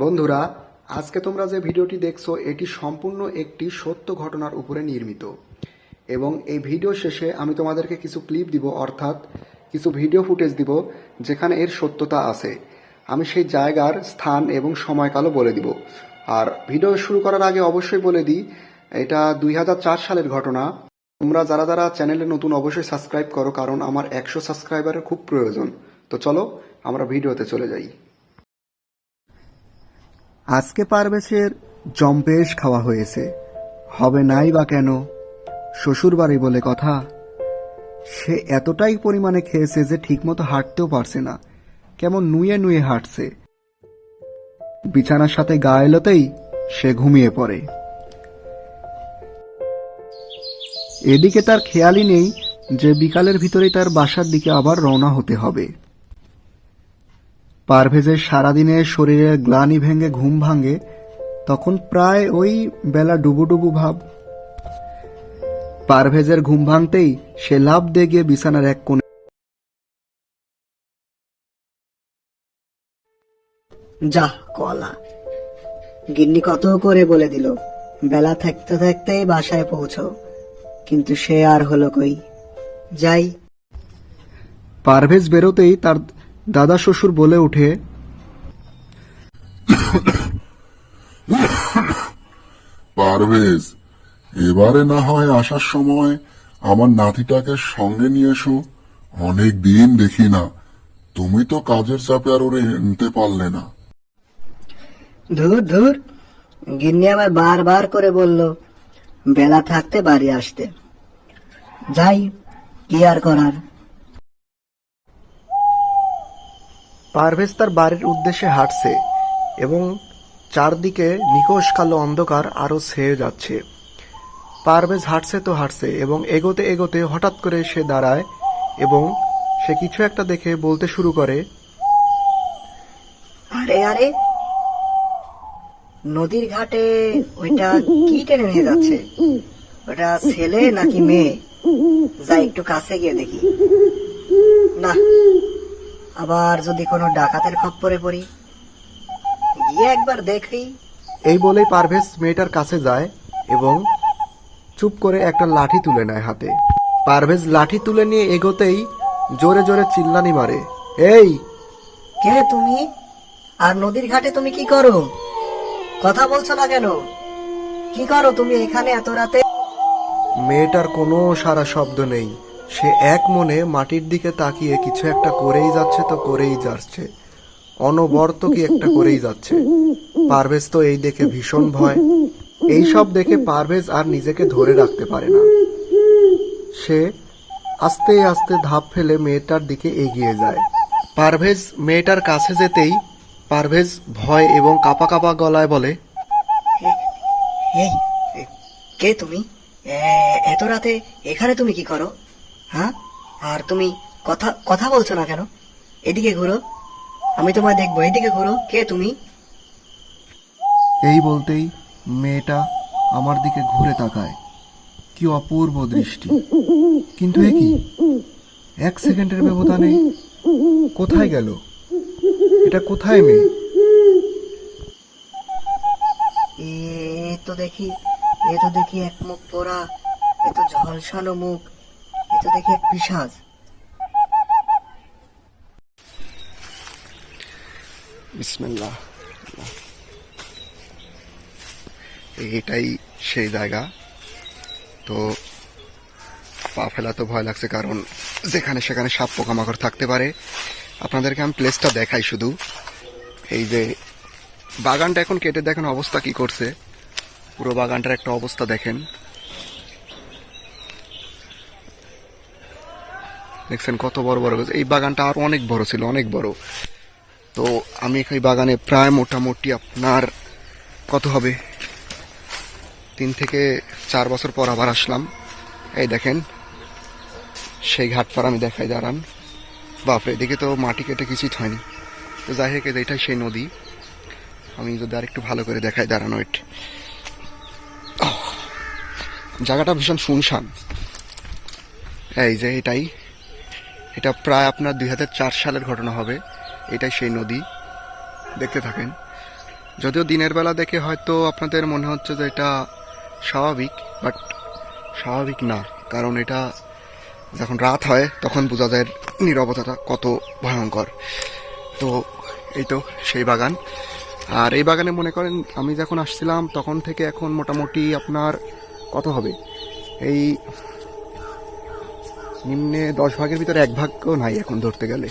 বন্ধুরা, আজকে তোমরা যে ভিডিওটি দেখছো এটি সম্পূর্ণ একটি সত্য ঘটনার উপরে নির্মিত এবং এই ভিডিও শেষে আমি তোমাদেরকে কিছু ক্লিপ দিব, অর্থাৎ কিছু ভিডিও ফুটেজ দিব যেখানে এর সত্যতা আছে। আমি সেই জায়গার স্থান এবং সময়কালও বলে দিব। আর ভিডিও শুরু করার আগে অবশ্যই বলে দিই, এটা 2004 সালের ঘটনা। তোমরা যারা যারা চ্যানেলে নতুন অবশ্যই সাবস্ক্রাইব করো, কারণ আমার 100 সাবস্ক্রাইবারের খুব প্রয়োজন। তো চলো আমরা ভিডিওতে চলে যাই। আজকে পারভেজের জম্পেশ খাওয়া হয়েছে, হবে নাই বা কেন? শ্বশুরবাড়ি বলে কথা। সে এতটাই পরিমাণে খেয়েছে যে ঠিকমতো হাঁটতেও পারছে না, কেমন নুয়ে নুয়ে হাঁটছে। বিছানার সাথে গা এলোতেই সে ঘুমিয়ে পড়ে। এদিকে তার খেয়ালই নেই যে বিকালের ভিতরেই তার বাসার দিকে আবার রওনা হতে হবে। পারভেজের সারাদিনের শরীরের গ্লানি ভেঙে ঘুম ভাঙে তখন প্রায় ওই বেলা ডুবুডুবু ভাব। পারভেজের ঘুম ভাঙতেই সে লাফ দিয়ে গিয়ে বিছানার এক কোণে। যা কলা, গিন্নি কত করে বলে দিল বেলা থাকতে থাকতেই বাসায় পৌঁছো, কিন্তু সে আর হলো কই। যাই। পারভেজ বেরোতেই তার দাদা শ্বশুর বলে ওঠে, পারভেজ, এবারে না হয় আসার সময় আমার নাতিটাকে সঙ্গে নিয়ে এসো। অনেক দিন দেখি না, তুমি তো কাজের চাপে আর ওরে নিতে পারলে না। ধুর ধুর, গিন্নি আবার বারবার করে বলল বেলা থাকতে বাড়ি আসতে। যাই, কি আর করার। পারভেজ তার বাড়ির উদ্দেশ্যে হাঁটছে এবং চারদিকে নিকষ কালো অন্ধকার আরো ছেয়ে যাচ্ছে। পারভেজ হাঁটছে তো হাঁটছে এবং এগোতে এগোতে হঠাৎ করে সে দাঁড়ায় এবং সে কিছু একটা দেখে বলতে শুরু করে, আরে আরে, নদীর ঘাটে ওইটা কি টেনে নিয়ে যাচ্ছে? ওটা ছেলে নাকি মেয়ে? যাই একটু কাছে গিয়ে দেখি। না, আবার যদি কোনো ডাকাতের খপ্পরে পড়ি, গিয়ে একবার দেখি। এই বলেই পারভেজ মেয়েটার কাছে যায় এবং চুপ করে একটা লাঠি তুলে নেয় হাতে। পারভেজ লাঠি তুলে নিয়ে এগোতেই জোরে জোরে চিল্লানি মারে, এই! কে তুমি? আর নদীর ঘাটে তুমি কি করো? কথা বলছো না কেন? কি করো তুমি এখানে এত রাতে? মেয়েটার কোনো সারা শব্দ নেই। সে এক মনে মাটির দিকে তাকিয়ে কিছু একটা করেই যাচ্ছে তো করেই যাচ্ছে, অনবরত কি একটা করেই যাচ্ছে। পারভেজ তো এই দেখে ভীষণ ভয়। এই সব দেখে পারভেজ আর নিজেকে ধরে রাখতে পারে না। সে আস্তে আস্তে ধাপ ফেলে মেয়েটার দিকে এগিয়ে যায়। পারভেজ মেয়েটার কাছে যেতেই পারভেজ ভয় এবং কাঁপা কাঁপা গলায় বলে, এই, কে তুমি? এত রাতে এখানে তুমি কি করো? হ্যাঁ, আর তুমি কথা কথা বলছো না কেন? এদিকে ঘুরো, আমি তোমায় দেখবো। এদিকে ঘুরো, কে তুমি? এই বলতেই মেয়েটা আমার দিকে ঘুরে তাকায়। কি অপূর্ব দৃষ্টি! কিন্তু এ কি, এক সেকেন্ডের ব্যবধানে কোথায় গেল? এটা কোথায় মেয়ে? এ তো দেখি এক মুখ পোড়া, এ তো ঝলসানো মুখ, এ তো দেখি এক পিশাচ। বিসমিল্লাহ। এটাই সেই জায়গা। তো পা ফেলা তো ভয় লাগছে, কারণ যেখানে সেখানে সাপ পোকামাকড় থাকতে পারে। আপনাদেরকে আমি প্লেসটা দেখাই শুধু। এই যে বাগানটা এখন কেটে দেখেন অবস্থা কি করছে, পুরো বাগানটার একটা অবস্থা দেখেন। দেখছেন কত বড় বড় গাছ। এই বাগানটা আরো অনেক বড় ছিল, অনেক বড়। তো আমি এই বাগানে প্রায় মোটামুটি আপনার কত হবে, 3 থেকে 4 বছর পর আবার আসলাম। এই দেখেন সেই ঘাট পার আমি দেখাই, দাঁড়ান। বাপরে, এদিকে তো মাটি কেটে কিছুই হয়নি। তো যাই হোক, এটাই সেই নদী। আমি যদি আর একটু ভালো করে দেখাই, দাঁড়ানো। জায়গাটা ভীষণ শুনশান। এই যে এটা প্রায় আপনার 2004 সালের ঘটনা হবে। এটাই সেই নদী, দেখতে থাকেন। যদিও দিনের বেলা দেখে হয়তো আপনাদের মনে হচ্ছে যে এটা স্বাভাবিক, বাট স্বাভাবিক না, কারণ এটা যখন রাত হয় তখন বোঝা যায় নীরবতাটা কত ভয়ঙ্কর। তো এই তো সেই বাগান। আর এই বাগানে মনে করেন আমি যখন আসছিলাম তখন থেকে এখন মোটামুটি আপনার কত হবে, এই নিম্নে 10 ভাগের ভিতরে 1 ভাগও নাই এখন ধরতে গেলে।